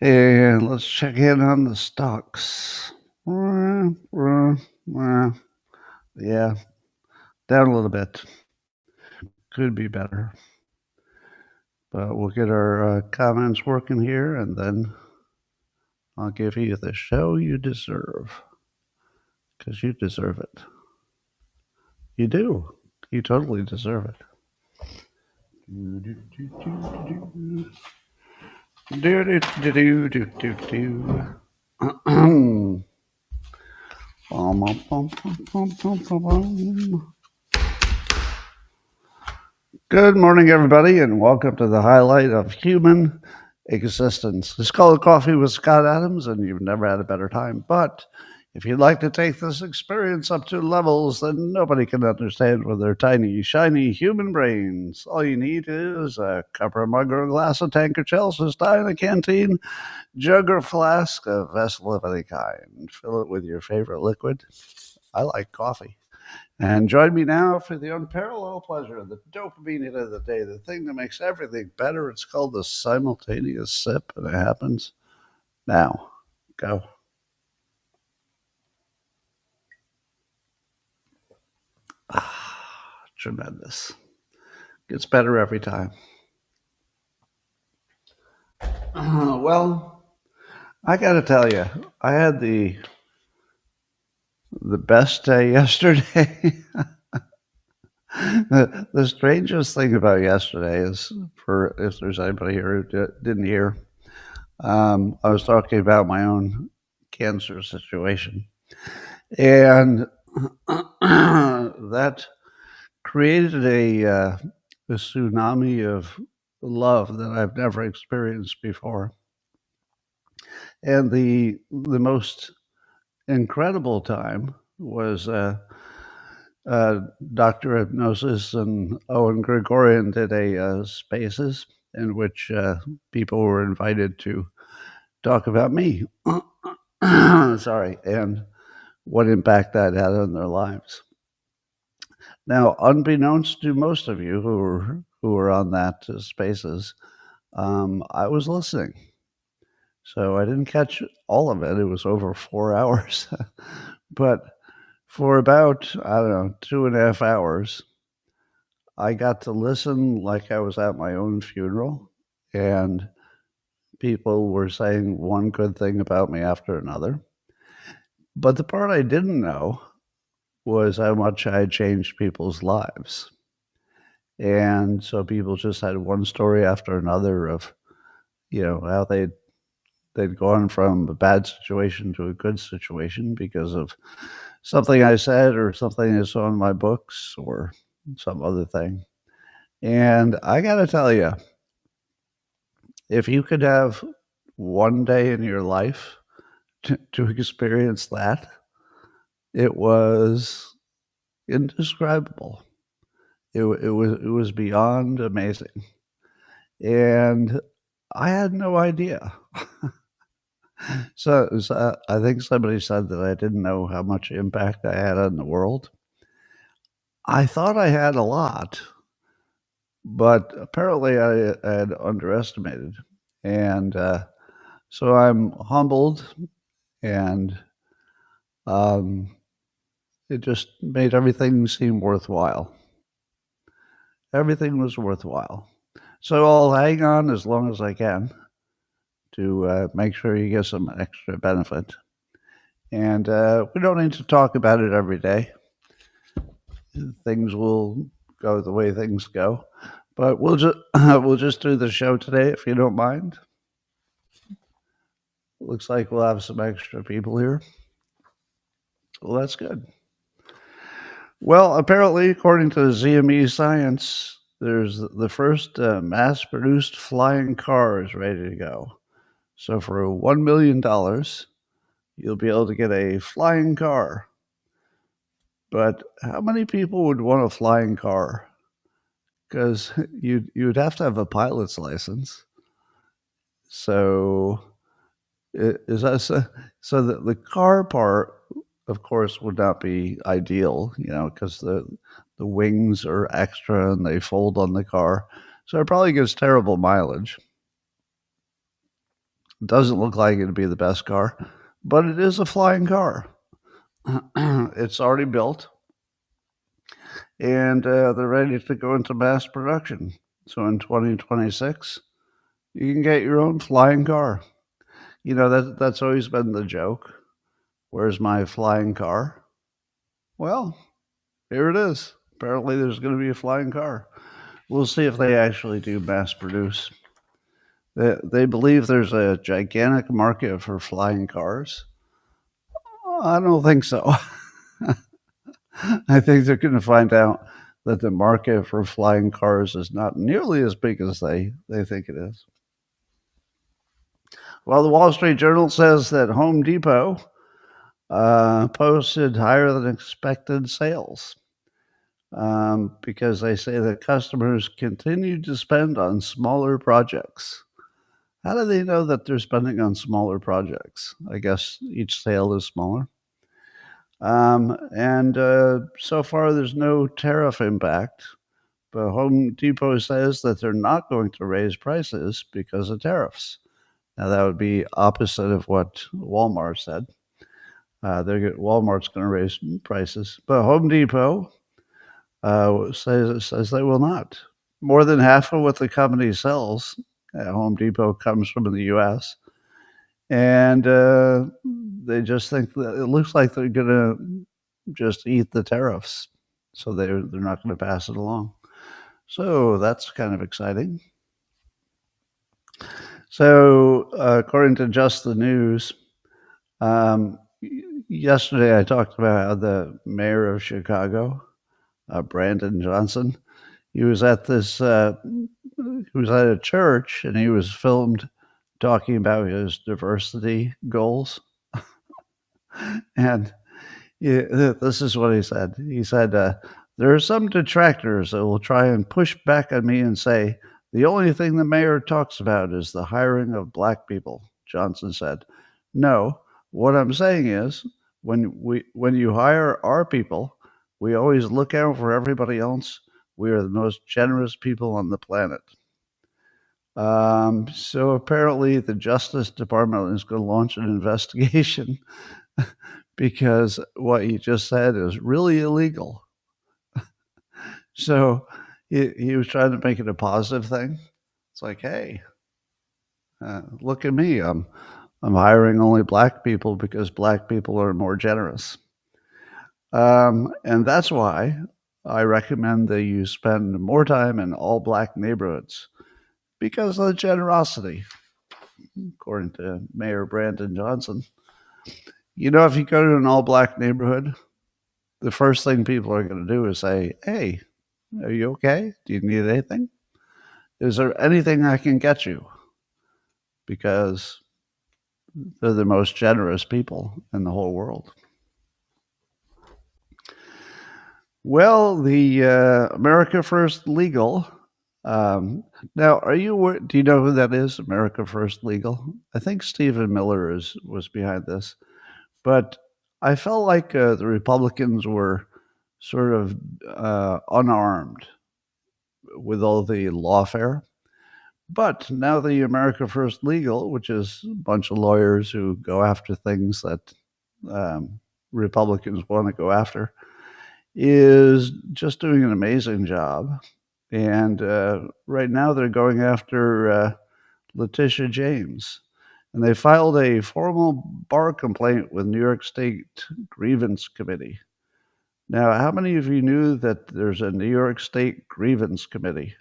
And let's check in on the stocks. Yeah, down a little bit. Could be better. But we'll get our comments working here, and then I'll give you the show you deserve. Because you deserve it. You do. You totally deserve it. Good morning, everybody, and welcome to the highlight of human existence. It's called Coffee with Scott Adams, and you've never had a better time. But if you'd like to take this experience up to levels that nobody can understand with their tiny, shiny human brains, all you need is a cup or a mug or a glass, a tank or Chelsea, stein, a canteen, jug or flask, a vessel of any kind. Fill it with your favorite liquid. I like coffee. And join me now for the unparalleled pleasure, the dopamine hit of the day, the thing that makes everything better. It's called the simultaneous sip, and it happens now. Go. Tremendous. Gets better every time. Well, I got to tell you, I had the best day yesterday. The strangest thing about yesterday is, for if there's anybody here who didn't hear, I was talking about my own cancer situation, and that created a tsunami of love that I've never experienced before. And the most incredible time was Dr. Hypnosis and Owen Gregorian did a Spaces in which people were invited to talk about me. Sorry, and what impact that had on their lives. Now, unbeknownst to most of you who were on that Spaces, I was listening. So I didn't catch all of it. It was over 4 hours. But for about, I don't know, 2.5 hours, I got to listen like I was at my own funeral, and people were saying one good thing about me after another. But the part I didn't know was how much I had changed people's lives. And so people just had one story after another of, how they'd gone from a bad situation to a good situation because of something I said or something I saw in my books or some other thing. And I got to tell you, if you could have one day in your life to experience that, it was indescribable. It was beyond amazing. And I had no idea. So I think somebody said that I didn't know how much impact I had on the world. I thought I had a lot, but apparently I had underestimated. And so I'm humbled, and it just made everything seem worthwhile. Everything was worthwhile. So I'll hang on as long as I can to make sure you get some extra benefit. And we don't need to talk about it every day. Things will go the way things go. But we'll just do the show today, if you don't mind. Looks like we'll have some extra people here. Well, that's good. Well, apparently, according to Neuroscience, there's the first mass-produced flying car is ready to go. So for $1 million, you'll be able to get a flying car. But how many people would want a flying car? Because you'd have to have a pilot's license. So is that so that the car part, of course, would not be ideal, because the wings are extra and they fold on the car. So it probably gives terrible mileage. Doesn't look like it'd be the best car, but it is a flying car. It's already built, and they're ready to go into mass production. So in 2026, you can get your own flying car. That's always been the joke. Where's my flying car? Well, here it is. Apparently, there's going to be a flying car. We'll see if they actually do mass produce. They believe there's a gigantic market for flying cars. I don't think so. I think they're going to find out that the market for flying cars is not nearly as big as they think it is. Well, the Wall Street Journal says that Home Depot posted higher than expected sales because they say that customers continue to spend on smaller projects. How do they know that they're spending on smaller projects? I guess each sale is smaller. And so far, there's no tariff impact. But Home Depot says that they're not going to raise prices because of tariffs. Now, that would be opposite of what Walmart said. Walmart's going to raise prices. But Home Depot says they will not. More than half of what the company sells at Home Depot comes from the U.S. And they just think that it looks like they're going to just eat the tariffs. So they're not going to pass it along. So that's kind of exciting. So according to Just the News, yesterday I talked about how the mayor of Chicago, Brandon Johnson, he was at a church and he was filmed talking about his diversity goals. And this is what he said. He said, there are some detractors that will try and push back on me and say, the only thing the mayor talks about is the hiring of black people, Johnson said. No, what I'm saying is when you hire our people, we always look out for everybody else. We are the most generous people on the planet. So apparently the Justice Department is going to launch an investigation because what he just said is really illegal. So he was trying to make it a positive thing. It's like, hey, look at me. I'm hiring only black people because black people are more generous. And that's why I recommend that you spend more time in all black neighborhoods because of the generosity, according to Mayor Brandon Johnson. If you go to an all black neighborhood, the first thing people are going to do is say, hey, are you okay? Do you need anything? Is there anything I can get you? Because they're the most generous people in the whole world. Well, the America First Legal. Now, do you know who that is? America First Legal. I think Stephen Miller was behind this, but I felt like the Republicans were sort of unarmed with all the lawfare. But now the America First Legal, which is a bunch of lawyers who go after things that Republicans want to go after, is just doing an amazing job. And right now they're going after Letitia James. And they filed a formal bar complaint with New York State Grievance Committee. Now, how many of you knew that there's a New York State Grievance Committee?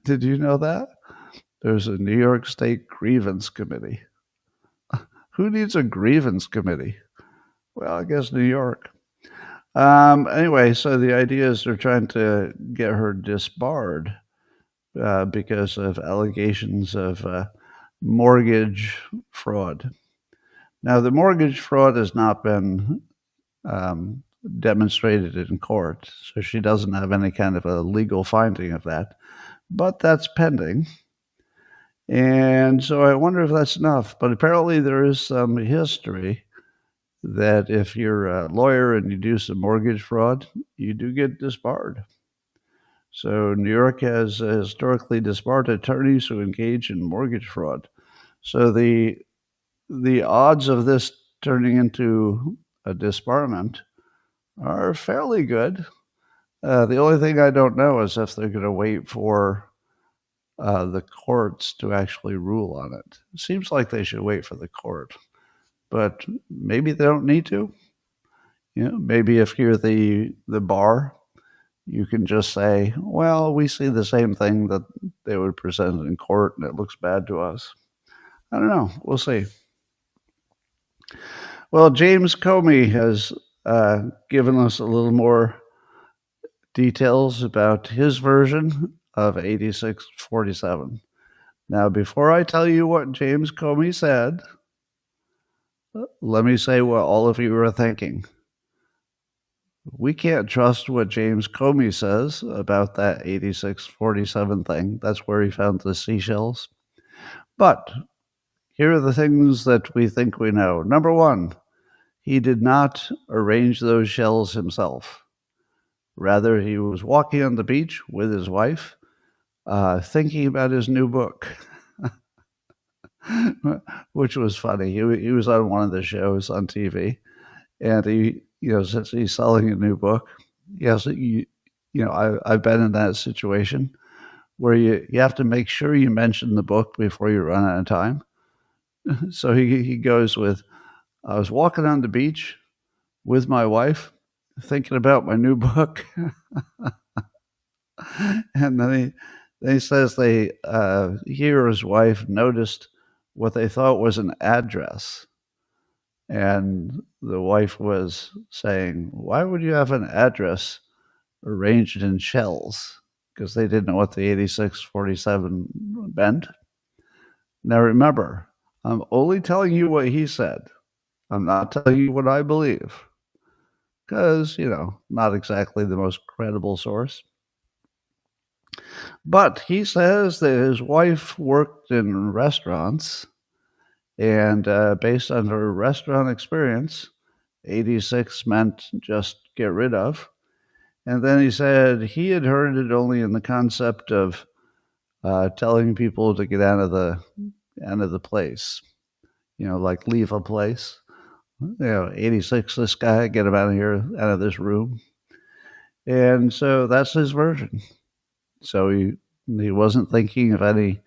Did you know that? There's a New York State Grievance Committee. Who needs a grievance committee? Well, I guess New York. Anyway, so the idea is they're trying to get her disbarred because of allegations of mortgage fraud. Now, the mortgage fraud has not been demonstrated in court, so she doesn't have any kind of a legal finding of that, but that's pending. And so I wonder if that's enough, but apparently there is some history that if you're a lawyer and you do some mortgage fraud, you do get disbarred. So New York has historically disbarred attorneys who engage in mortgage fraud. So the odds of this turning into a disbarment are fairly good. The only thing I don't know is if they're going to wait for the courts to actually rule on it. It seems like they should wait for the court, but maybe they don't need to. Maybe if you're the bar, you can just say, "Well, we see the same thing that they would present in court, and it looks bad to us." I don't know. We'll see. Well, James Comey has given us a little more details about his version of 8647. Now, before I tell you what James Comey said, let me say what all of you are thinking. We can't trust what James Comey says about that 8647 thing. That's where he found the seashells. But here are the things that we think we know. Number one, he did not arrange those shells himself. Rather, he was walking on the beach with his wife, thinking about his new book, which was funny. He was on one of the shows on TV, and since he's selling a new book, yes, I've been in that situation where you have to make sure you mention the book before you run out of time. So he goes with, I was walking on the beach with my wife, thinking about my new book. And then he says he or his wife noticed what they thought was an address. And the wife was saying, "Why would you have an address arranged in shells?" Because they didn't know what the 8647 meant. Now remember, I'm only telling you what he said. I'm not telling you what I believe. Because, not exactly the most credible source. But he says that his wife worked in restaurants, and based on her restaurant experience, 86 meant just get rid of. And then he said he had heard it only in the concept of telling people to get out of the place, like leave a place. 86, this guy, get him out of here, out of this room. And so that's his version. So he wasn't thinking of any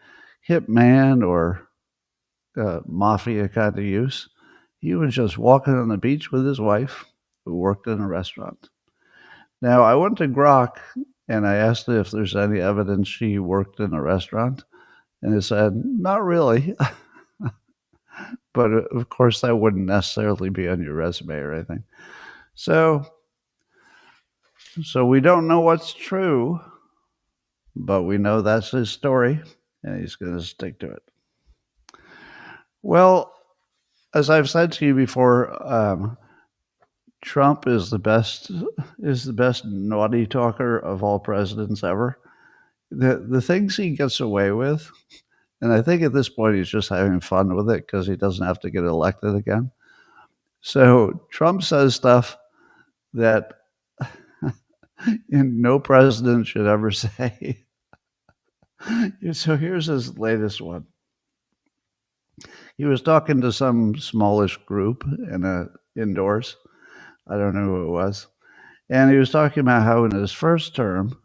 hitman or mafia kind of use. He was just walking on the beach with his wife, who worked in a restaurant. Now, I went to Grok and I asked if there's any evidence she worked in a restaurant, and it said, not really. But of course, that wouldn't necessarily be on your resume or anything. So we don't know what's true, but we know that's his story, and he's going to stick to it. Well, as I've said to you before, Trump is the best naughty talker of all presidents ever. The things he gets away with, and I think at this point he's just having fun with it because he doesn't have to get elected again. So Trump says stuff that no president should ever say. So here's his latest one. He was talking to some smallish group indoors. I don't know who it was. And he was talking about how in his first term,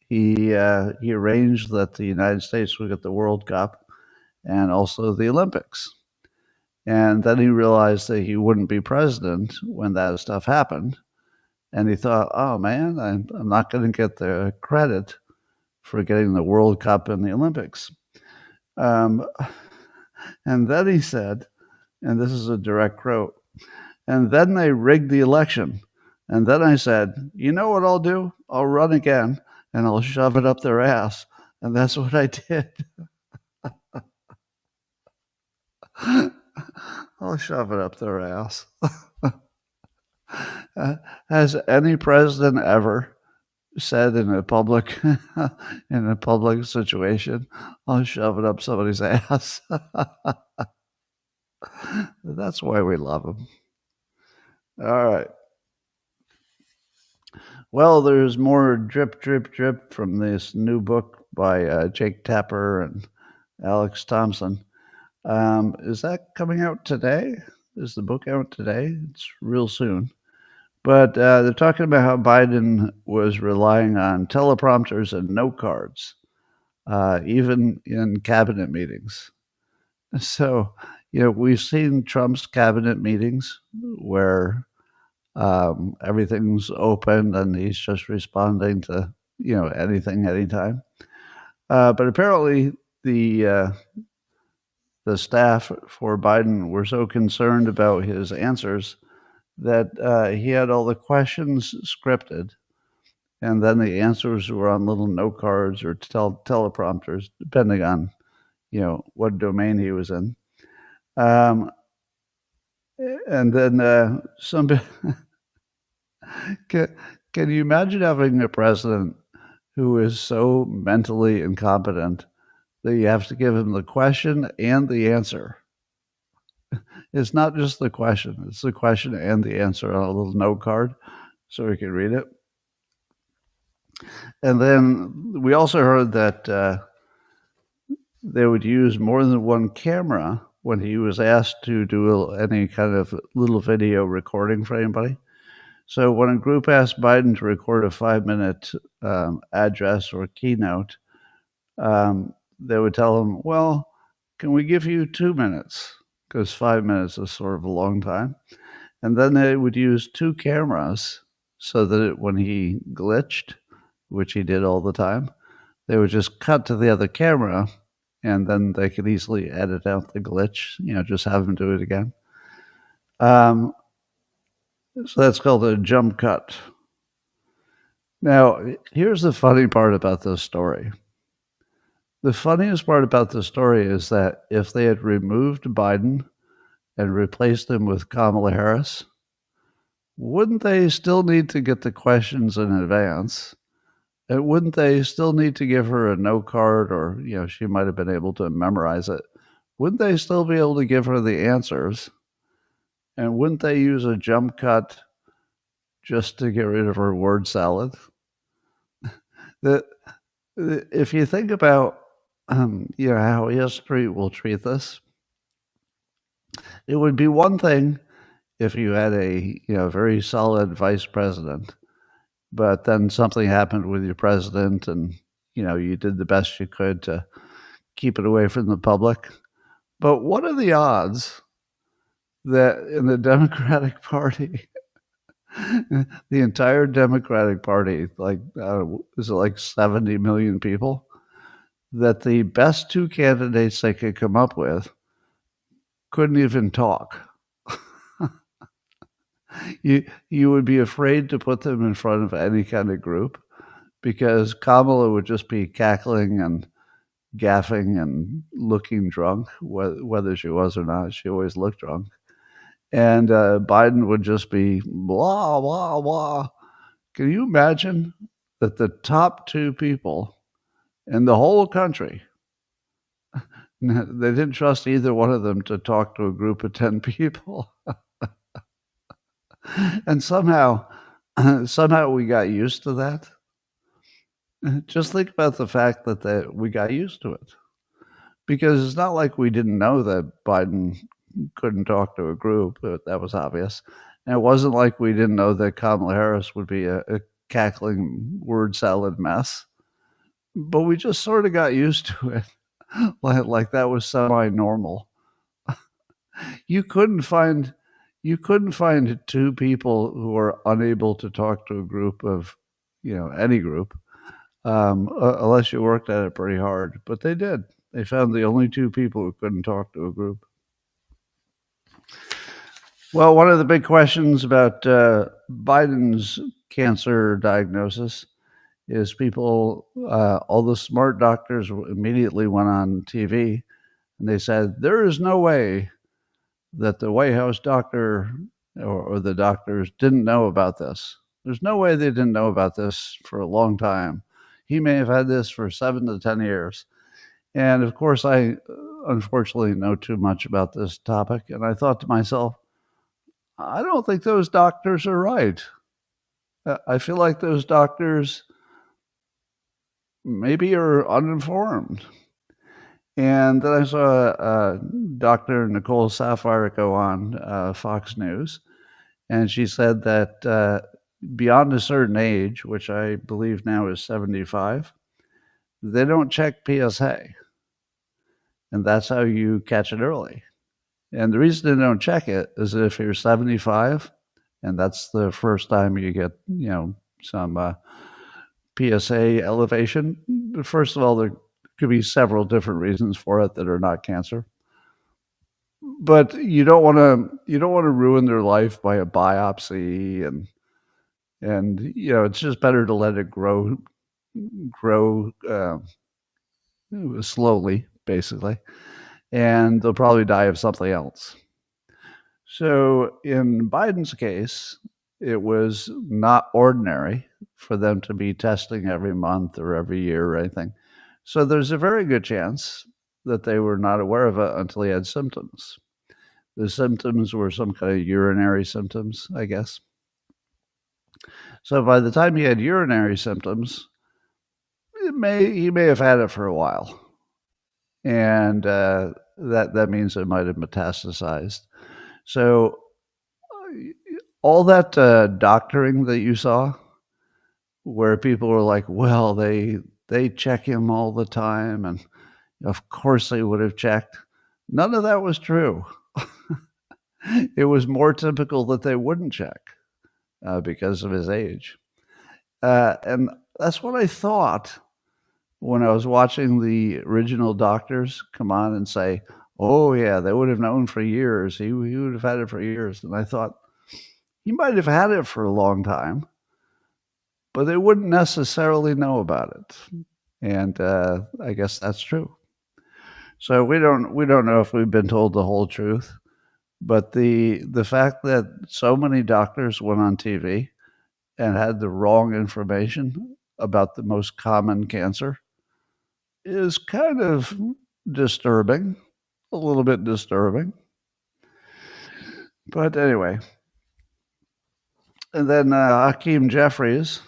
he arranged that the United States would get the World Cup and also the Olympics. And then he realized that he wouldn't be president when that stuff happened. And he thought, oh man, I'm not going to get the credit for getting the World Cup and the Olympics. And then he said, and this is a direct quote, and then they rigged the election. And then I said, you know what I'll do? I'll run again and I'll shove it up their ass. And that's what I did. I'll shove it up their ass. Has any president ever said in a public situation, I'll shove it up somebody's ass? That's why we love him. All right. Well, there's more drip, drip, drip from this new book by Jake Tapper and Alex Thompson. Is that coming out today? Is the book out today? It's real soon. But they're talking about how Biden was relying on teleprompters and note cards, even in cabinet meetings. So, we've seen Trump's cabinet meetings where everything's open and he's just responding to, anything, anytime. But apparently, the the staff for Biden were so concerned about his answers that he had all the questions scripted, and then the answers were on little note cards or teleprompters, depending on what domain he was in. Um, and then somebody can, can you imagine having a president who is so mentally incompetent that you have to give him the question and the answer? It's not just the question, it's the question and the answer on a little note card so we can read it. And then we also heard that they would use more than one camera when he was asked to do any kind of little video recording for anybody. So when a group asked Biden to record a 5-minute address or keynote, they would tell him, well, can we give you 2 minutes? Because 5 minutes is sort of a long time. And then they would use 2 cameras so that when he glitched, which he did all the time, they would just cut to the other camera and then they could easily edit out the glitch, just have him do it again. So that's called a jump cut. Now, here's the funny part about this story. The funniest part about the story is that if they had removed Biden and replaced him with Kamala Harris, wouldn't they still need to get the questions in advance? And wouldn't they still need to give her a note card, or she might have been able to memorize it? Wouldn't they still be able to give her the answers? And wouldn't they use a jump cut just to get rid of her word salad? If you think about how history will treat this, it would be one thing if you had a very solid vice president, but then something happened with your president and you did the best you could to keep it away from the public. But what are the odds that in the Democratic Party, the entire Democratic Party, is it like 70 million people, that the best 2 candidates they could come up with couldn't even talk? You would be afraid to put them in front of any kind of group because Kamala would just be cackling and gaffing and looking drunk, whether she was or not. She always looked drunk. And Biden would just be blah, blah, blah. Can you imagine that the top 2 people in the whole country, they didn't trust either one of them to talk to a group of 10 people? And somehow we got used to that. Just think about the fact that we got used to it. Because it's not like we didn't know that Biden couldn't talk to a group. That was obvious. And it wasn't like we didn't know that Kamala Harris would be a cackling word salad mess. But we just sort of got used to it. like that was semi-normal. You couldn't find 2 people who were unable to talk to a group of, any group, unless you worked at it pretty hard. But they did. They found the only 2 people who couldn't talk to a group. Well, one of the big questions about Biden's cancer diagnosis is all the smart doctors immediately went on TV and they said, there is no way that the White House doctor or the doctors didn't know about this. There's no way they didn't know about this for a long time. He may have had this for 7 to 10 years. And of course, I unfortunately know too much about this topic. And I thought to myself, I don't think those doctors are right. I feel like those doctors maybe are uninformed. And then I saw Dr. Nicole Sapphire go on Fox News, and she said that beyond a certain age, which I believe now is 75, they don't check PSA, and that's how you catch it early. And the reason they don't check it is if you're 75, and that's the first time you get, some PSA elevation. First of all, there could be several different reasons for it that are not cancer. But you don't want to ruin their life by a biopsy, and it's just better to let it grow slowly, basically, and they'll probably die of something else. So in Biden's case, it was not ordinary for them to be testing every month or every year or anything. So there's a very good chance that they were not aware of it until he had symptoms. The symptoms were some kind of urinary symptoms, I guess. So by the time he had urinary symptoms, he may have had it for a while, and that means it might have metastasized. So all that doctoring that you saw, where people were like, "Well, they check him all the time, and of course they would have checked." None of that was true. It was more typical that they wouldn't check because of his age. And that's what I thought when I was watching the original doctors come on and say, "Oh, yeah, they would have known for years. He would have had it for years." And I thought, he might have had it for a long time, but they wouldn't necessarily know about it. And I guess that's true. So we don't know if we've been told the whole truth, but the fact that so many doctors went on TV and had the wrong information about the most common cancer is kind of disturbing, a little bit disturbing. But anyway, and then Hakeem Jeffries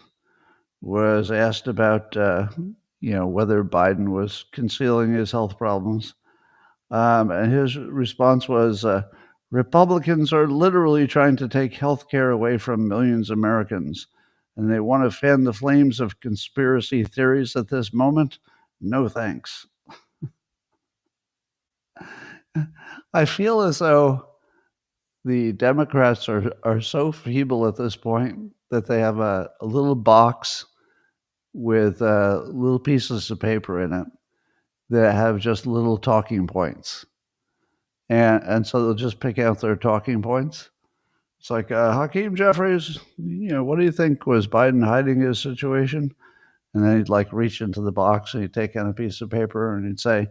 was asked about, whether Biden was concealing his health problems. And his response was, Republicans are literally trying to take health care away from millions of Americans, and they want to fan the flames of conspiracy theories at this moment. No thanks. I feel as though the Democrats are so feeble at this point that they have a little box with little pieces of paper in it that have just little talking points. And so they'll just pick out their talking points. It's like, Hakeem Jeffries, what do you think? Was Biden hiding his situation? And then he'd like reach into the box and he'd take out a piece of paper and he'd say,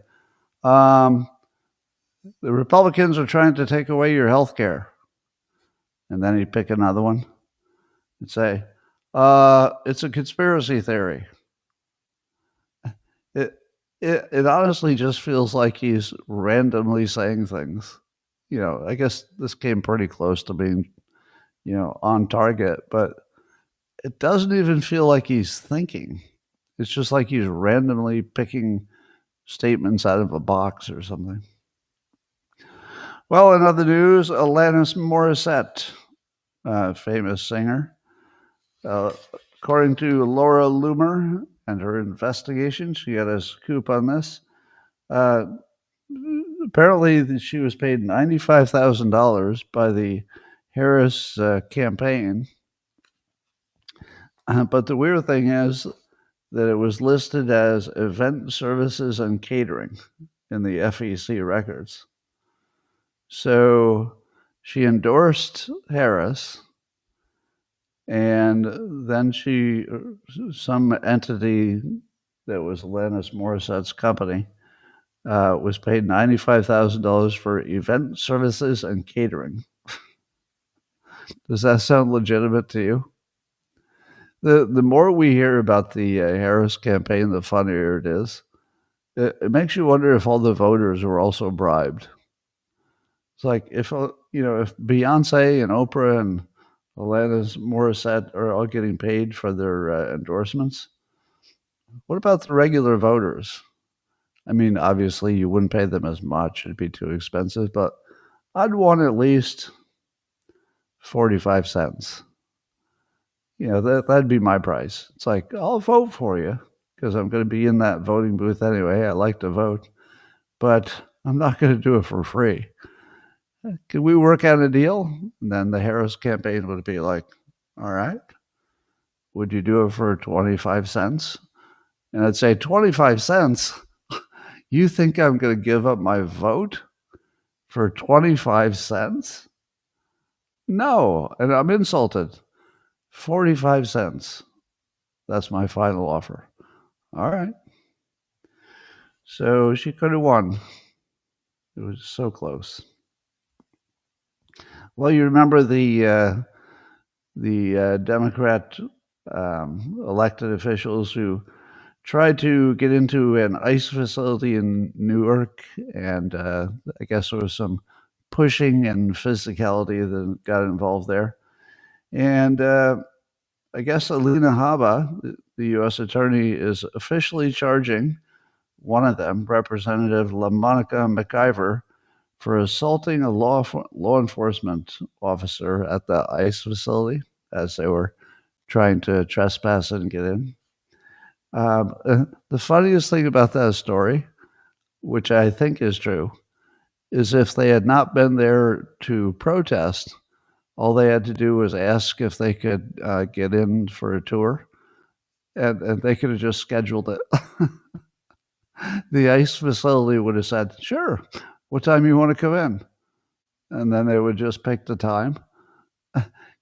the Republicans are trying to take away your health care. And then he'd pick another one and say, it's a conspiracy theory. It honestly just feels like he's randomly saying things. I guess this came pretty close to being, on target, but it doesn't even feel like he's thinking. It's just like he's randomly picking statements out of a box or something. Well, in other news, Alanis Morissette, famous singer, according to Laura Loomer and her investigation, she had a scoop on this. Apparently, she was paid $95,000 by the Harris campaign. But the weird thing is that it was listed as event services and catering in the FEC records. So she endorsed Harris, and then some entity that was Alanis Morissette's company, was paid $95,000 for event services and catering. Does that sound legitimate to you? The more we hear about the Harris campaign, the funnier it is. It makes you wonder if all the voters were also bribed. It's like if Beyonce and Oprah and Alanis Morissette are all getting paid for their endorsements. What about the regular voters? I mean, obviously, you wouldn't pay them as much; it'd be too expensive. But I'd want at least 45 cents. That'd be my price. It's like I'll vote for you because I'm going to be in that voting booth anyway. I like to vote, but I'm not going to do it for free. Could we work out a deal? And then the Harris campaign would be like, all right, would you do it for 25 cents? And I'd say, 25 cents? You think I'm going to give up my vote for 25 cents? No. And I'm insulted. 45 cents. That's my final offer. All right. So she could have won. It was so close. Well, you remember the Democrat elected officials who tried to get into an ICE facility in Newark, and I guess there was some pushing and physicality that got involved there. And I guess Alina Habba, the U.S. attorney, is officially charging one of them, Representative LaMonica McIver, for assaulting a law enforcement officer at the ICE facility as they were trying to trespass and get in. The funniest thing about that story, which I think is true, is if they had not been there to protest, all they had to do was ask if they could get in for a tour, and they could have just scheduled it. The ICE facility would have said, sure, what time you want to come in? And then they would just pick the time.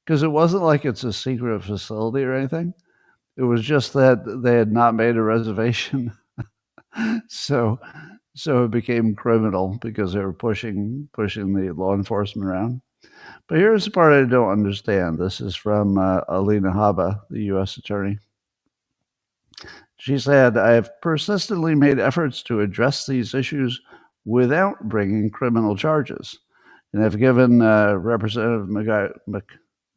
Because it wasn't like it's a secret facility or anything. It was just that they had not made a reservation. So it became criminal because they were pushing the law enforcement around. But here's the part I don't understand. This is from Alina Habba, the U.S. attorney. She said, I have persistently made efforts to address these issues without bringing criminal charges, and have given Representative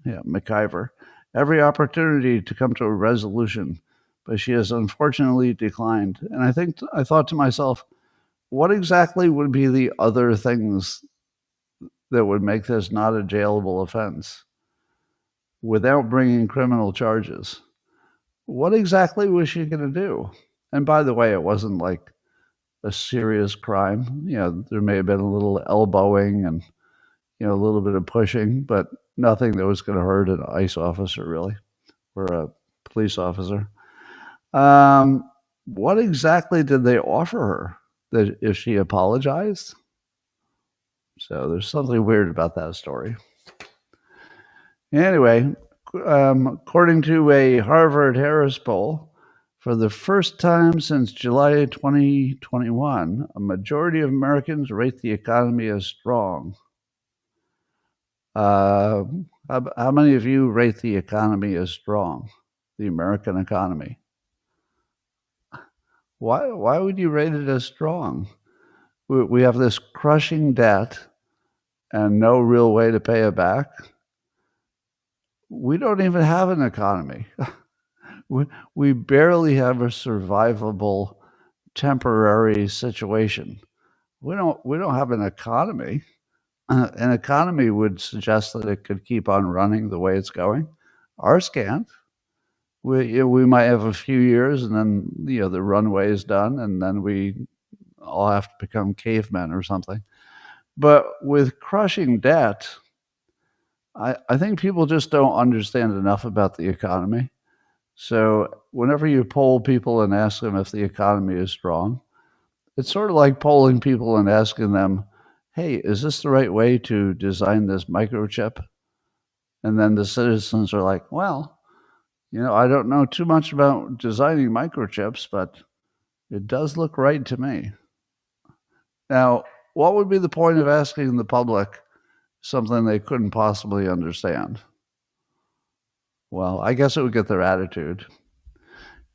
McIver every opportunity to come to a resolution, but she has unfortunately declined. And I thought to myself, what exactly would be the other things that would make this not a jailable offense without bringing criminal charges? What exactly was she going to do? And by the way, it wasn't like a serious crime. There may have been a little elbowing and a little bit of pushing, but nothing that was going to hurt an ICE officer, really, or a police officer. What exactly did they offer her? That if she apologized? So there's something weird about that story. Anyway, according to a Harvard-Harris poll, for the first time since July 2021, a majority of Americans rate the economy as strong. How many of you rate the economy as strong, the American economy? Why would you rate it as strong? We have this crushing debt and no real way to pay it back. We don't even have an economy. We barely have a survivable temporary situation. We don't have an economy. An economy would suggest that it could keep on running the way it's going. Ours can't. We might have a few years, and then the runway is done, and then we all have to become cavemen or something. But with crushing debt, I think people just don't understand enough about the economy. So whenever you poll people and ask them if the economy is strong, it's sort of like polling people and asking them, hey, is this the right way to design this microchip? And then the citizens are like, well, I don't know too much about designing microchips, but it does look right to me. Now, what would be the point of asking the public something they couldn't possibly understand? Well, I guess it would get their attitude.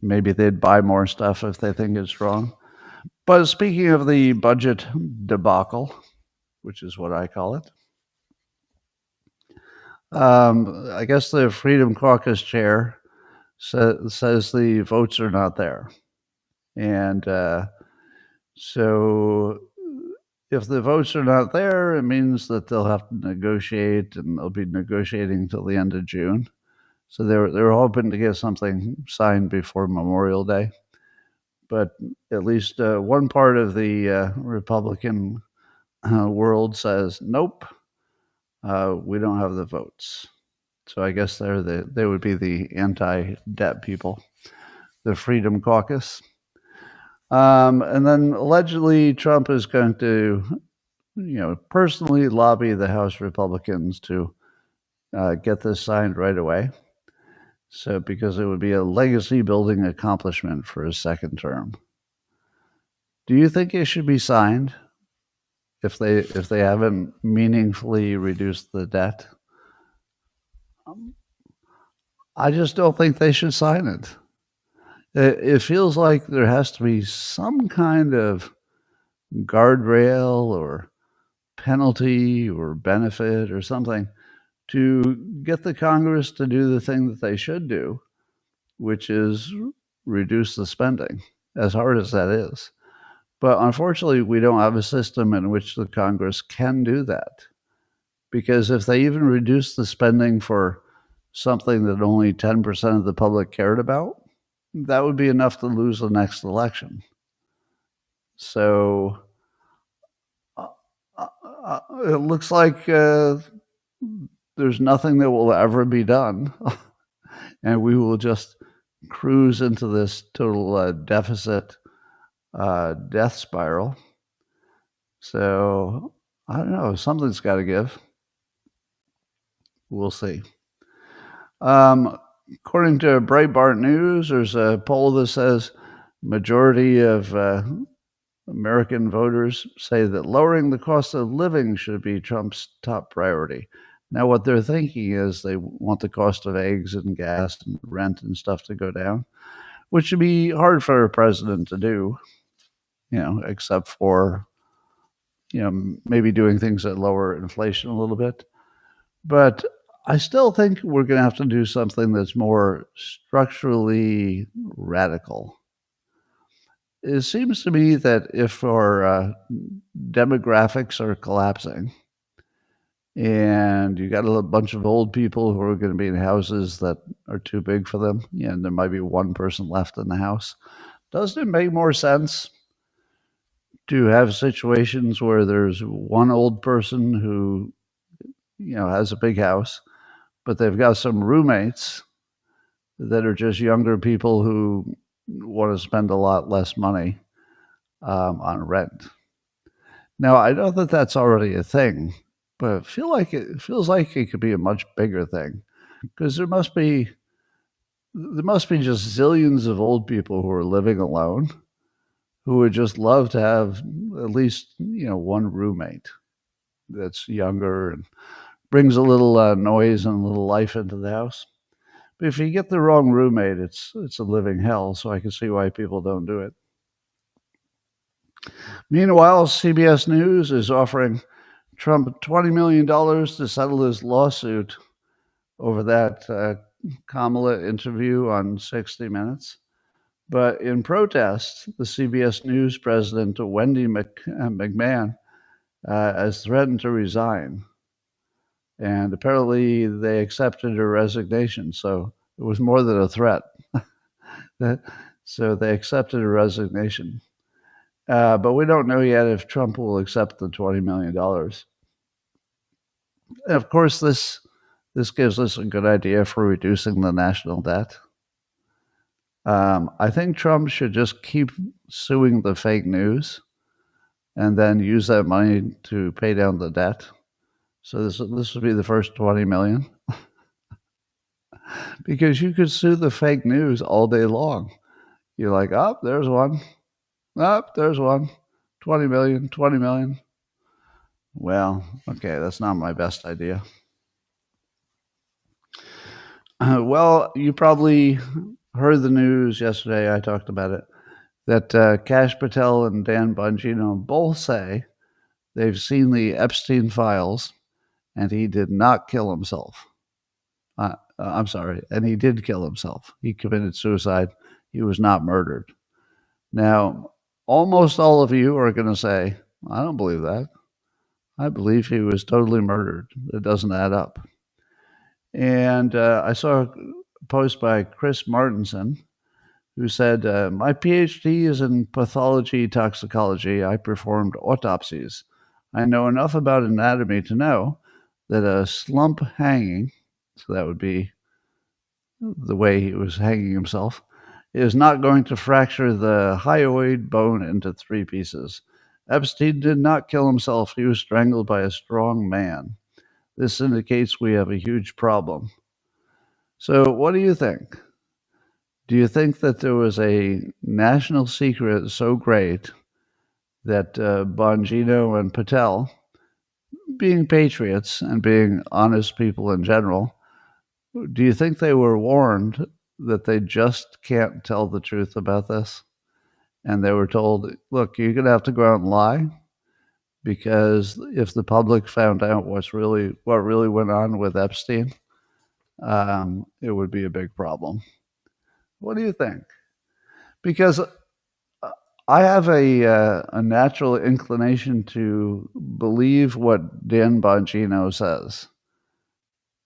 Maybe they'd buy more stuff if they think it's wrong. But speaking of the budget debacle, which is what I call it, I guess the Freedom Caucus chair says the votes are not there. And so if the votes are not there, it means that they'll have to negotiate, and they'll be negotiating till the end of June. So they're hoping to get something signed before Memorial Day. But at least one part of the Republican world says, nope, we don't have the votes. So I guess they would be the anti-debt people, the Freedom Caucus. And then allegedly Trump is going to, personally lobby the House Republicans to get this signed right away. So because it would be a legacy-building accomplishment for his second term. Do you think it should be signed if they haven't meaningfully reduced the debt? I just don't think they should sign it. It feels like there has to be some kind of guardrail or penalty or benefit or something to get the Congress to do the thing that they should do, which is reduce the spending, as hard as that is. But unfortunately, we don't have a system in which the Congress can do that. Because if they even reduce the spending for something that only 10% of the public cared about, that would be enough to lose the next election. So it looks like there's nothing that will ever be done. And we will just cruise into this total deficit death spiral. So I don't know. Something's got to give. We'll see. According to Breitbart News, there's a poll that says majority of American voters say that lowering the cost of living should be Trump's top priority. Now, what they're thinking is they want the cost of eggs and gas and rent and stuff to go down, which would be hard for a president to do, except for, maybe doing things that lower inflation a little bit. But I still think we're going to have to do something that's more structurally radical. It seems to me that if our demographics are collapsing and you got a bunch of old people who are going to be in houses that are too big for them, and there might be one person left in the house, doesn't it make more sense to have situations where there's one old person who, has a big house, but they've got some roommates that are just younger people who want to spend a lot less money on rent. Now, I know that that's already a thing, but it feels like it could be a much bigger thing, because there must be just zillions of old people who are living alone who would just love to have at least one roommate that's younger and brings a little noise and a little life into the house. But if you get the wrong roommate, it's a living hell. So I can see why people don't do it. Meanwhile, CBS News is offering Trump $20 million to settle his lawsuit over that Kamala interview on 60 Minutes. But in protest, the CBS News president, Wendy McMahon, has threatened to resign. And apparently they accepted her resignation. So it was more than a threat. So they accepted her resignation. But we don't know yet if Trump will accept the $20 million. And of course, this gives us a good idea for reducing the national debt. I think Trump should just keep suing the fake news and then use that money to pay down the debt. So this would be the first 20 million. Because you could sue the fake news all day long. You're like, oh, there's one. Oh, there's one. 20 million, 20 million. Well, okay, that's not my best idea. Well, you probably heard the news yesterday. I talked about it. That Kash Patel and Dan Bongino both say they've seen the Epstein files and he did not kill himself. I'm sorry, and he did kill himself. He committed suicide. He was not murdered. Now, almost all of you are going to say, I don't believe that. I believe he was totally murdered. It doesn't add up. And I saw a post by Chris Martinson who said, my PhD is in pathology toxicology. I performed autopsies. I know enough about anatomy to know that a slump hanging, so that would be the way he was hanging himself, is not going to fracture the hyoid bone into 3 pieces. Epstein did not kill himself. He was strangled by a strong man. This indicates we have a huge problem. So, what do you think? Do you think that there was a national secret so great that Bongino and Patel, being patriots and being honest people in general, do you think they were warned that they just can't tell the truth about this? And they were told, look, you're going to have to go out and lie, because if the public found out what really went on with Epstein, it would be a big problem. What do you think? Because I have a natural inclination to believe what Dan Bongino says,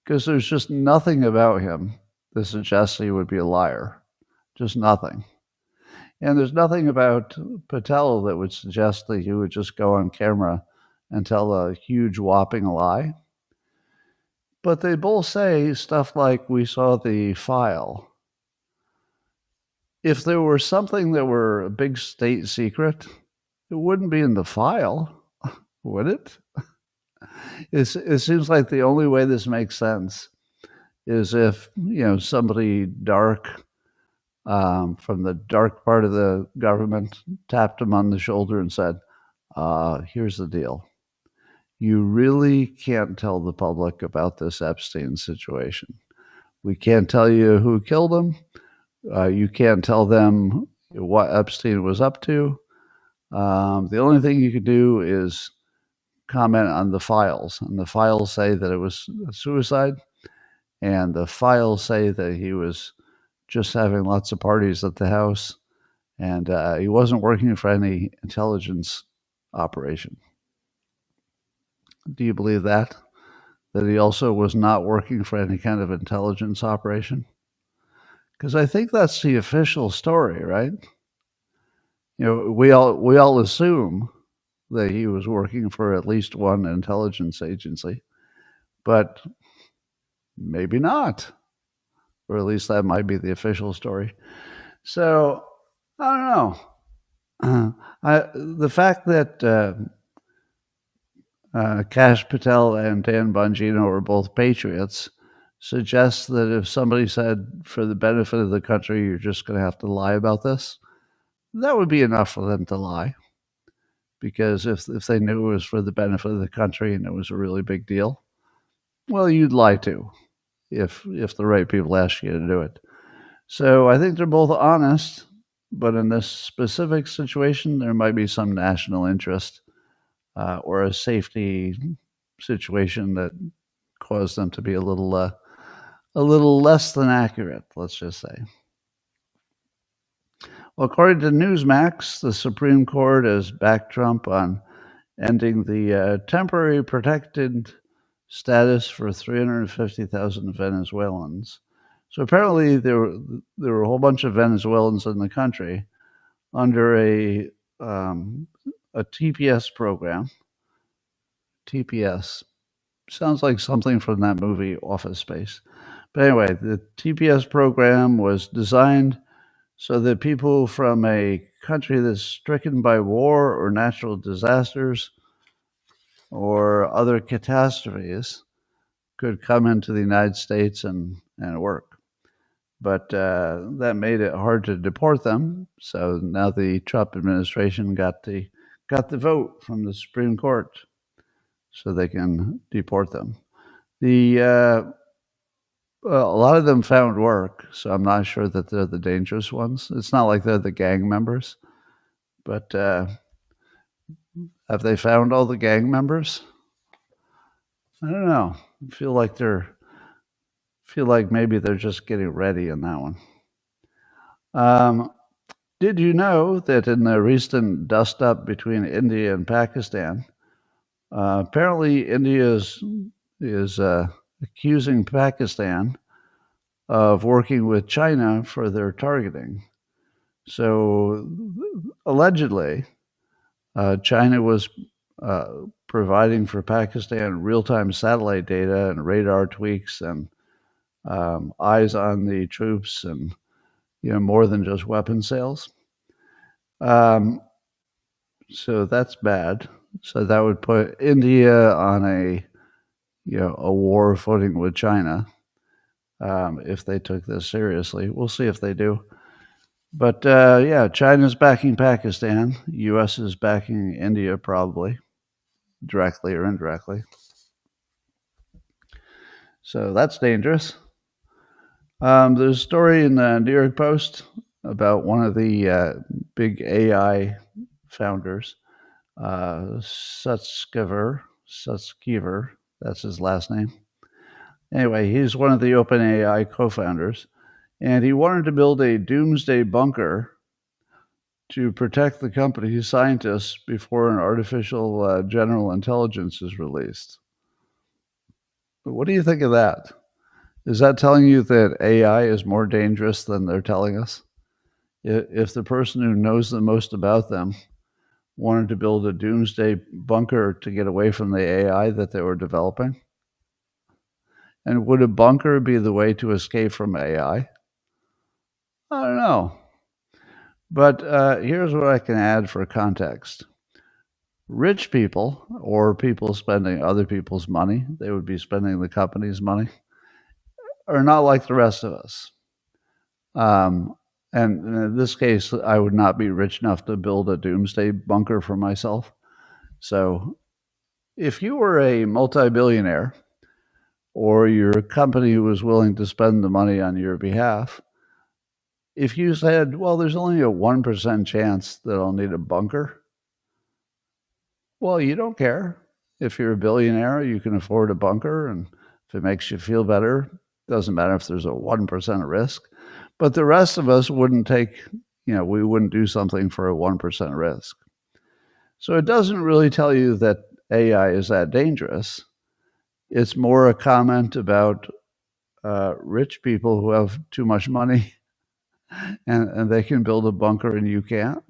because there's just nothing about him that suggests he would be a liar. Just nothing. And there's nothing about Patel that would suggest that he would just go on camera and tell a huge whopping lie. But they both say stuff like, we saw the file. If there were something that were a big state secret, it wouldn't be in the file, would it? It seems like the only way this makes sense is if, somebody dark from the dark part of the government tapped him on the shoulder and said, here's the deal. You really can't tell the public about this Epstein situation. We can't tell you who killed him. You can't tell them what Epstein was up to. The only thing you could do is comment on the files. And the files say that it was a suicide. And the files say that he was just having lots of parties at the house. And he wasn't working for any intelligence operation. Do you believe that? That he also was not working for any kind of intelligence operation? Because I think that's the official story, right? We all assume that he was working for at least one intelligence agency, but maybe not, or at least that might be the official story. So I don't know. The fact that Kash Patel and Dan Bongino are both patriots suggests that if somebody said, for the benefit of the country, you're just going to have to lie about this, that would be enough for them to lie. Because if they knew it was for the benefit of the country and it was a really big deal, well, you'd lie too, if the right people ask you to do it. So I think they're both honest, but in this specific situation, there might be some national interest or a safety situation that caused them to be a little less than accurate, let's just say. Well, according to Newsmax, the Supreme Court has backed Trump on ending the temporary protected status for 350,000 Venezuelans. So apparently there were a whole bunch of Venezuelans in the country under a TPS program. TPS sounds like something from that movie Office Space. But anyway, the TPS program was designed so that people from a country that's stricken by war or natural disasters or other catastrophes could come into the United States and work. But that made it hard to deport them. So now the Trump administration got the vote from the Supreme Court so they can deport them. A lot of them found work, so I'm not sure that they're the dangerous ones. It's not like they're the gang members. But have they found all the gang members? I don't know. I feel like feel like maybe they're just getting ready in that one. Um, did you know that in the recent dust-up between India and Pakistan, apparently India is accusing Pakistan of working with China for their targeting. So allegedly, China was providing for Pakistan real-time satellite data and radar tweaks and eyes on the troops, and more than just weapon sales. Um, so that's bad. So that would put India on a war footing with China if they took this seriously. We'll see if they do. But yeah, China's backing Pakistan. U.S. is backing India, probably directly or indirectly. So that's dangerous. There's a story in the New York Post about one of the big AI founders, Sutskever, that's his last name. Anyway, he's one of the OpenAI co-founders, and he wanted to build a doomsday bunker to protect the company's scientists before an artificial general intelligence is released. What do you think of that? Is that telling you that AI is more dangerous than they're telling us? If the person who knows the most about them wanted to build a doomsday bunker to get away from the AI that they were developing, and would a bunker be the way to escape from AI? I don't know. But here's what I can add for context. Rich people, or people spending other people's money, they would be spending the company's money, are not like the rest of us. Um, and in this case, I would not be rich enough to build a doomsday bunker for myself. So if you were a multi-billionaire, or your company was willing to spend the money on your behalf, if you said, well, there's only a 1% chance that I'll need a bunker, well, you don't care. If you're a billionaire, you can afford a bunker, and if it makes you feel better, doesn't matter if there's a 1% risk. But the rest of us wouldn't we wouldn't do something for a 1% risk. So it doesn't really tell you that AI is that dangerous. It's more a comment about rich people who have too much money and they can build a bunker and you can't.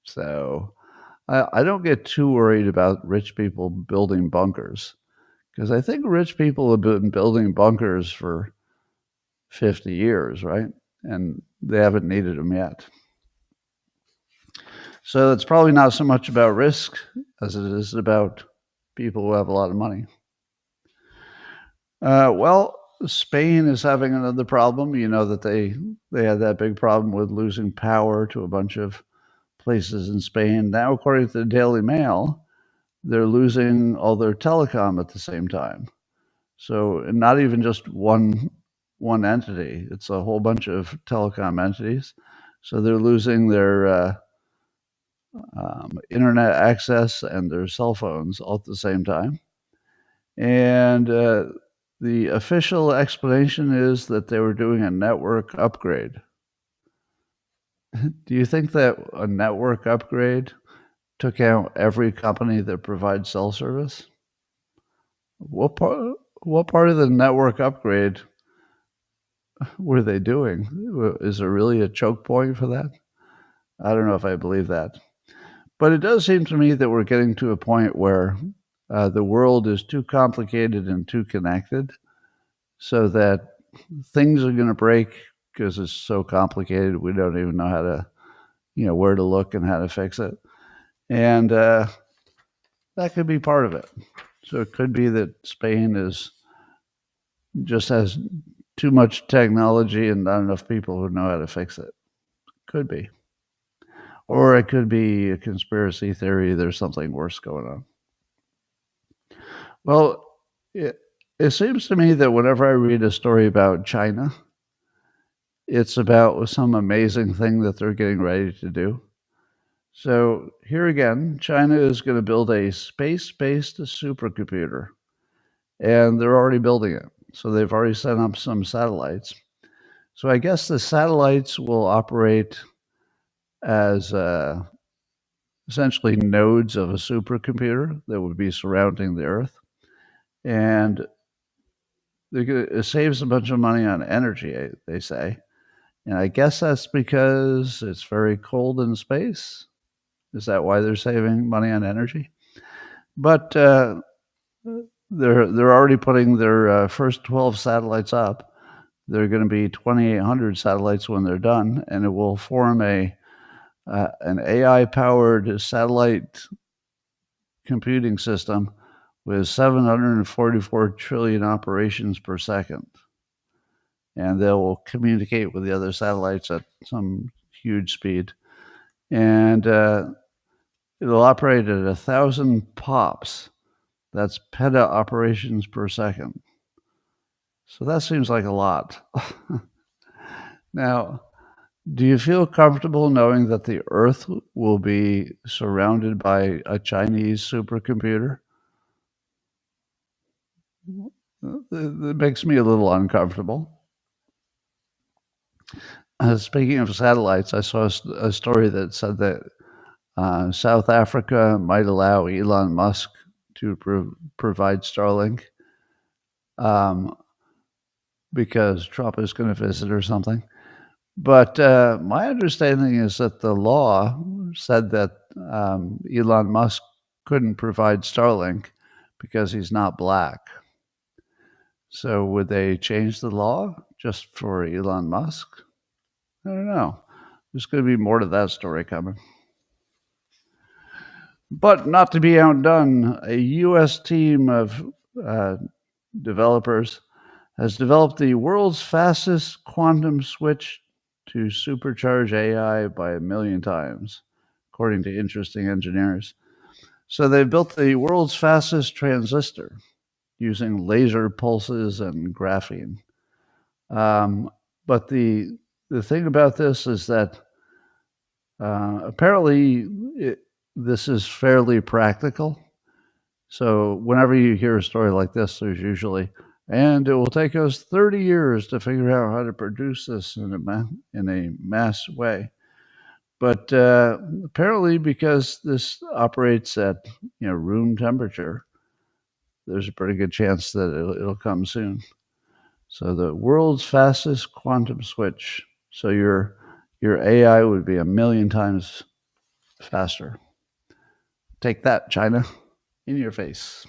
So I don't get too worried about rich people building bunkers, because I think rich people have been building bunkers for 50 years, right? And they haven't needed them yet. So it's probably not so much about risk as it is about people who have a lot of money. Well, Spain is having another problem. You know that they had that big problem with losing power to a bunch of places in Spain. Now, according to the Daily Mail, they're losing all their telecom at the same time. So not even just one entity; it's a whole bunch of telecom entities. So they're losing their internet access and their cell phones all at the same time. And the official explanation is that they were doing a network upgrade. Do you think that a network upgrade took out every company that provides cell service? What part of the network upgrade were they doing? Is there really a choke point for that? I don't know if I believe that. But it does seem to me that we're getting to a point where the world is too complicated and too connected, so that things are going to break because it's so complicated. We don't even know how to, where to look and how to fix it. And that could be part of it. So it could be that Spain just has too much technology and not enough people who know how to fix it. Could be. Or it could be a conspiracy theory. There's something worse going on. Well, it seems to me that whenever I read a story about China, it's about some amazing thing that they're getting ready to do. So here again, China is going to build a space-based supercomputer, and they're already building it. So they've already sent up some satellites. So I guess the satellites will operate as essentially nodes of a supercomputer that would be surrounding the Earth. And it saves a bunch of money on energy, they say. And I guess that's because it's very cold in space. Is that why they're saving money on energy? But they're already putting their first 12 satellites up. There are going to be 2,800 satellites when they're done, and it will form an AI-powered satellite computing system with 744 trillion operations per second. And they will communicate with the other satellites at some huge speed. And it'll operate at 1,000 pops. That's peta operations per second. So that seems like a lot. Now, do you feel comfortable knowing that the Earth will be surrounded by a Chinese supercomputer? It makes me a little uncomfortable. Speaking of satellites, I saw a story that said that South Africa might allow Elon Musk to provide Starlink because Trump is going to visit or something. But my understanding is that the law said that Elon Musk couldn't provide Starlink because he's not black. So would they change the law just for Elon Musk? I don't know. There's going to be more to that story coming. But not to be outdone, a U.S. team of developers has developed the world's fastest quantum switch to supercharge AI by 1,000,000 times, according to interesting engineers. So they've built the world's fastest transistor using laser pulses and graphene. But the thing about this is that apparently this is fairly practical. So whenever you hear a story like this, there's usually, and it will take us 30 years to figure out how to produce this in a mass way. But apparently, because this operates at room temperature, there's a pretty good chance that it'll come soon. So the world's fastest quantum switch. So your AI would be 1,000,000 times faster. Take that, China, in your face.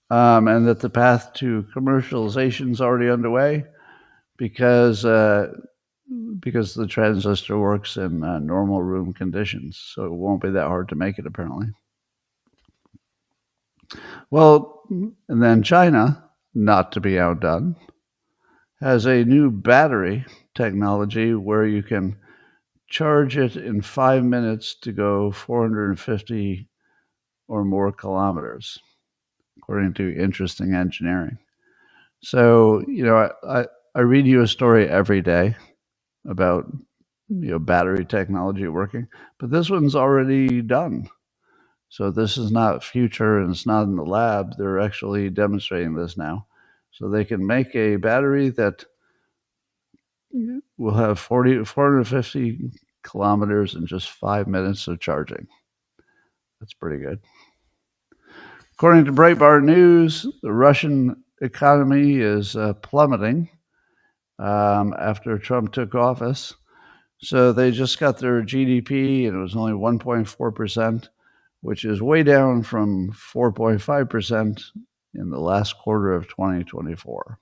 And that the path to commercialization is already underway because the transistor works in normal room conditions. So it won't be that hard to make it, apparently. Well, and then China, not to be outdone, has a new battery technology where you can charge it in 5 minutes to go 450 or more kilometers, according to interesting engineering. So, I read you a story every day about battery technology working, but this one's already done. So this is not future and it's not in the lab. They're actually demonstrating this now. So they can make a battery that will have 450 kilometers in just 5 minutes of charging. That's pretty good. According to Breitbart News, the Russian economy is plummeting after Trump took office. So they just got their GDP, and it was only 1.4%, which is way down from 4.5% in the last quarter of 2024.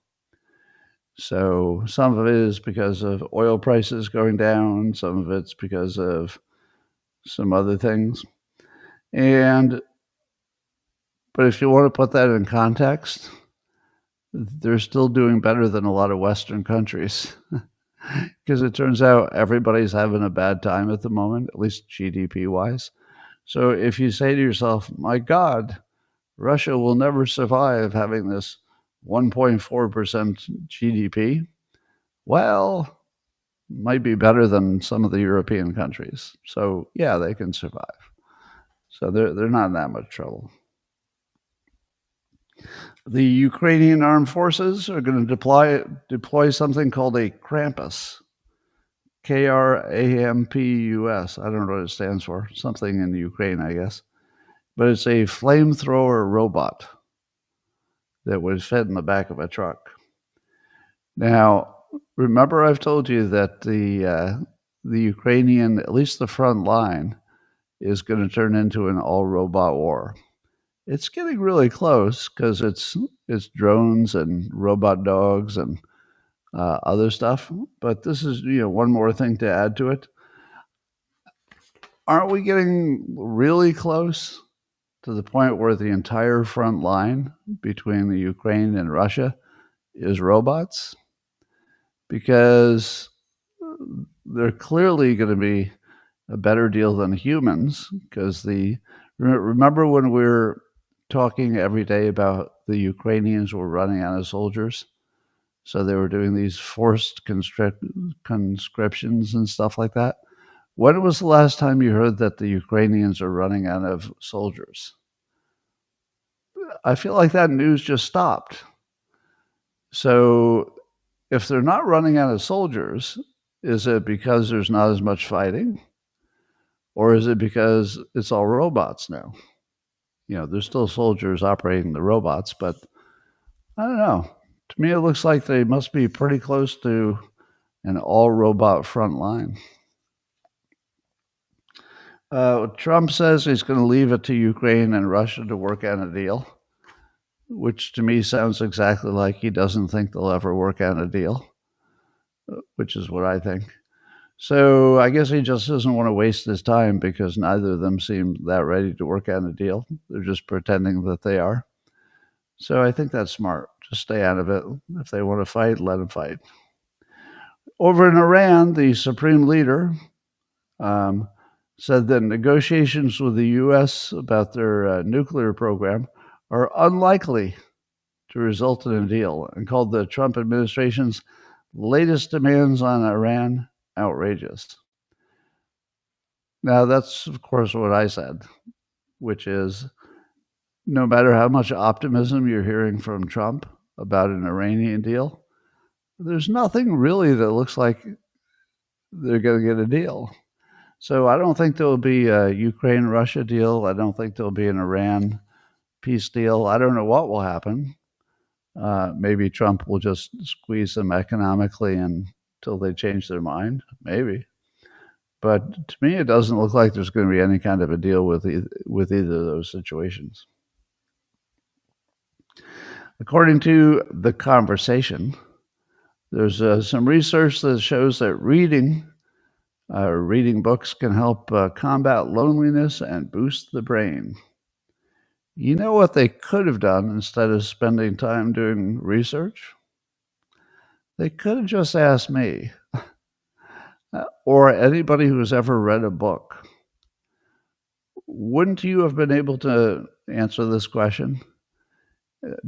So some of it is because of oil prices going down. Some of it's because of some other things. But if you want to put that in context, they're still doing better than a lot of Western countries. Because it turns out everybody's having a bad time at the moment, at least GDP-wise. So if you say to yourself, my God, Russia will never survive having this 1.4% GDP, well, might be better than some of the European countries. So yeah, they can survive. So they're not in that much trouble. The Ukrainian armed forces are going to deploy something called a Krampus, Krampus. I don't know what it stands for. Something in Ukraine, I guess. But it's a flamethrower robot that was fed in the back of a truck. Now, remember I've told you that the Ukrainian, at least the front line, is going to turn into an all-robot war. It's getting really close because it's drones and robot dogs and other stuff. But this is one more thing to add to it. Aren't we getting really close to the point where the entire front line between the Ukraine and Russia is robots? Because they're clearly going to be a better deal than humans. Because remember when we were talking every day about the Ukrainians were running out of soldiers? So they were doing these forced conscriptions and stuff like that. When was the last time you heard that the Ukrainians are running out of soldiers? I feel like that news just stopped. So if they're not running out of soldiers, is it because there's not as much fighting? Or is it because it's all robots now? There's still soldiers operating the robots, but I don't know. To me, it looks like they must be pretty close to an all-robot front line. Trump says he's going to leave it to Ukraine and Russia to work out a deal, which to me sounds exactly like he doesn't think they'll ever work out a deal, which is what I think. So I guess he just doesn't want to waste his time because neither of them seem that ready to work out a deal. They're just pretending that they are. So I think that's smart. Just stay out of it. If they want to fight, let them fight. Over in Iran, the supreme leader said that negotiations with the U.S. about their nuclear program are unlikely to result in a deal and called the Trump administration's latest demands on Iran outrageous. Now, that's, of course, what I said, which is no matter how much optimism you're hearing from Trump about an Iranian deal, there's nothing really that looks like they're going to get a deal. So I don't think there'll be a Ukraine-Russia deal. I don't think there'll be an Iran peace deal. I don't know what will happen. Maybe Trump will just squeeze them economically until they change their mind. Maybe. But to me, it doesn't look like there's going to be any kind of a deal with either of those situations. According to The Conversation, there's some research that shows that reading books can help combat loneliness and boost the brain. You know what they could have done instead of spending time doing research? They could have just asked me or anybody who's ever read a book. Wouldn't you have been able to answer this question?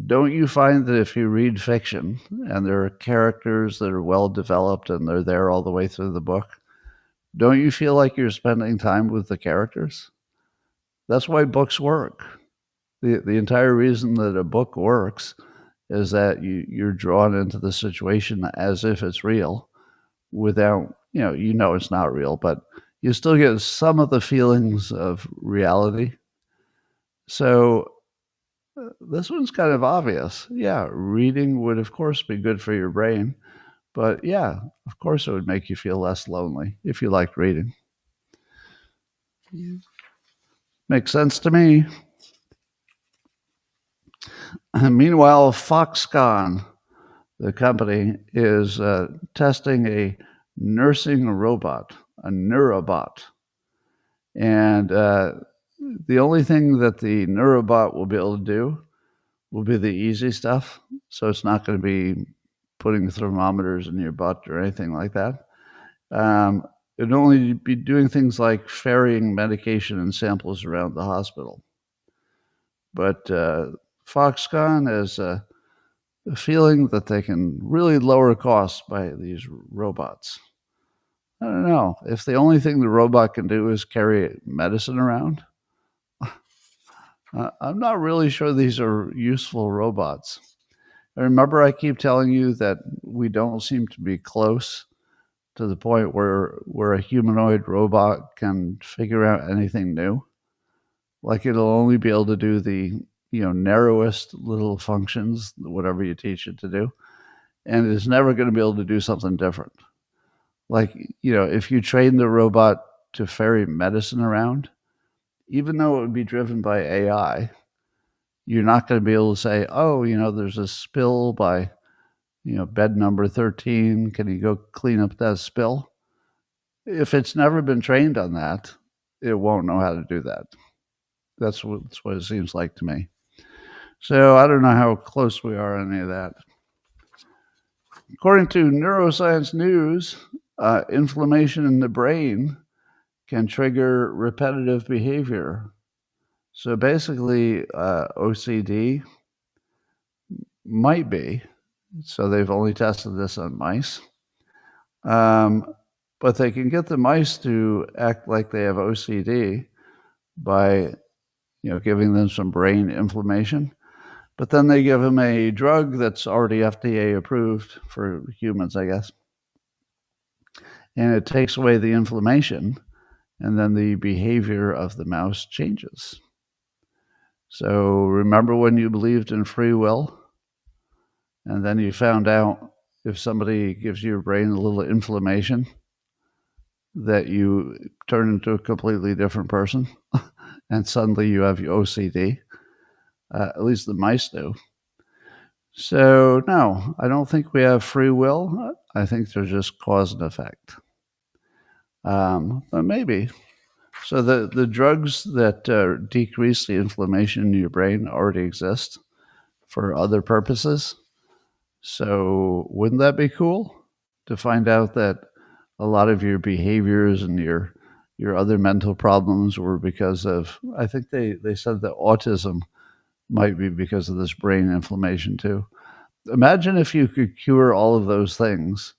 Don't you find that if you read fiction and there are characters that are well developed and they're there all the way through the book, don't you feel like you're spending time with the characters? That's why books work. The entire reason that a book works is that you're drawn into the situation as if it's real without, it's not real, but you still get some of the feelings of reality. So this one's kind of obvious. Yeah, reading would, of course, be good for your brain. But yeah, of course, it would make you feel less lonely if you liked reading. Makes sense to me. Meanwhile, Foxconn, the company, is testing a nursing robot, a neurobot. And the only thing that the neurobot will be able to do will be the easy stuff. So it's not going to be putting thermometers in your butt or anything like that. It'd only be doing things like ferrying medication and samples around the hospital. But Foxconn has a feeling that they can really lower costs by these robots. I don't know. If the only thing the robot can do is carry medicine around, I'm not really sure these are useful robots. I remember I keep telling you that we don't seem to be close to the point where a humanoid robot can figure out anything new. Like it'll only be able to do the narrowest little functions, whatever you teach it to do, and it's never going to be able to do something different. Like if you train the robot to ferry medicine around, even though it would be driven by AI, you're not going to be able to say, oh, there's a spill by bed number 13. Can you go clean up that spill? If it's never been trained on that, it won't know how to do that. That's what it seems like to me. So I don't know how close we are on any of that. According to Neuroscience News, inflammation in the brain can trigger repetitive behavior. So basically, OCD might be. So they've only tested this on mice. But they can get the mice to act like they have OCD by giving them some brain inflammation. But then they give them a drug that's already FDA approved for humans, I guess. And it takes away the inflammation, and then the behavior of the mouse changes. So remember when you believed in free will, and then you found out if somebody gives your brain a little inflammation, that you turn into a completely different person, and suddenly you have your OCD. At least the mice do. So, no, I don't think we have free will. I think there's just cause and effect. But maybe. So the drugs that decrease the inflammation in your brain already exist for other purposes. So wouldn't that be cool to find out that a lot of your behaviors and your other mental problems were because of, I think they said that autism might be because of this brain inflammation too. Imagine if you could cure all of those things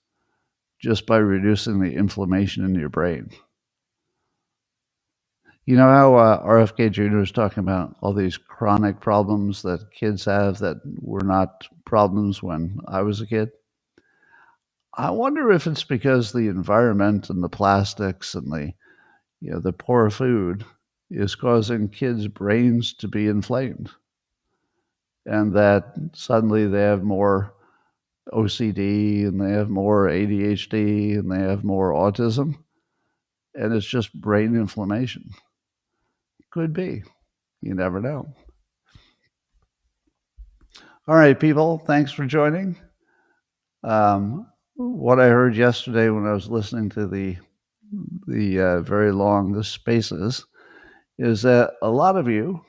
just by reducing the inflammation in your brain. You know how RFK Jr. is talking about all these chronic problems that kids have that were not problems when I was a kid? I wonder if it's because the environment and the plastics and the poor food is causing kids' brains to be inflamed, and that suddenly they have more OCD and they have more ADHD and they have more autism, and it's just brain inflammation. Could be. You never know. All right, people, thanks for joining. What I heard yesterday when I was listening to the very long spaces is that a lot of you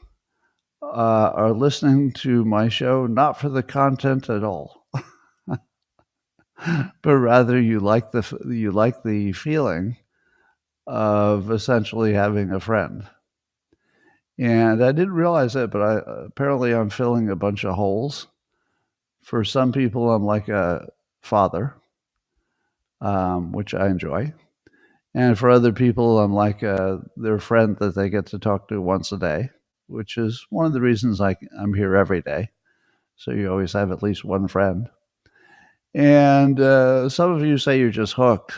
are listening to my show not for the content at all, but rather you like the feeling of essentially having a friend. And I didn't realize that, but apparently I'm filling a bunch of holes. For some people, I'm like a father, which I enjoy. And for other people, I'm like their friend that they get to talk to once a day, which is one of the reasons I'm here every day. So you always have at least one friend. And some of you say you're just hooked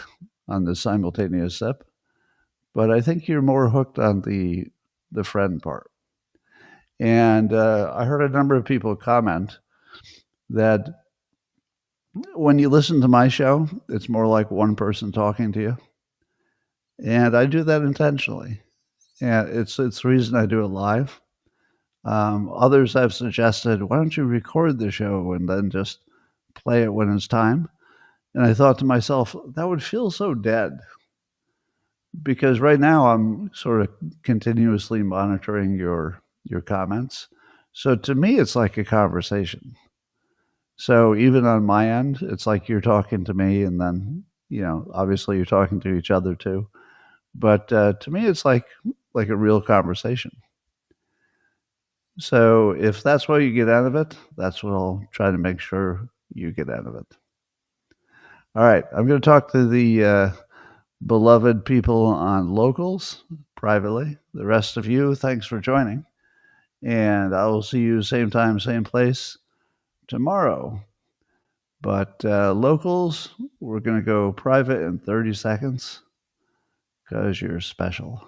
on the simultaneous sip, but I think you're more hooked on the friend part. And I heard a number of people comment that when you listen to my show, it's more like one person talking to you. And I do that intentionally. And it's the reason I do it live. Others have suggested, why don't you record the show and then just play it when it's time? And I thought to myself, that would feel so dead. Because right now I'm sort of continuously monitoring your comments. So to me, it's like a conversation. So even on my end, it's like you're talking to me, and then, obviously you're talking to each other too. But to me, it's like a real conversation. So if that's what you get out of it, that's what I'll try to make sure you get out of it. All right. I'm going to talk to the beloved people on Locals privately. The rest of you, thanks for joining. And I will see you same time, same place tomorrow. But locals, we're going to go private in 30 seconds because you're special.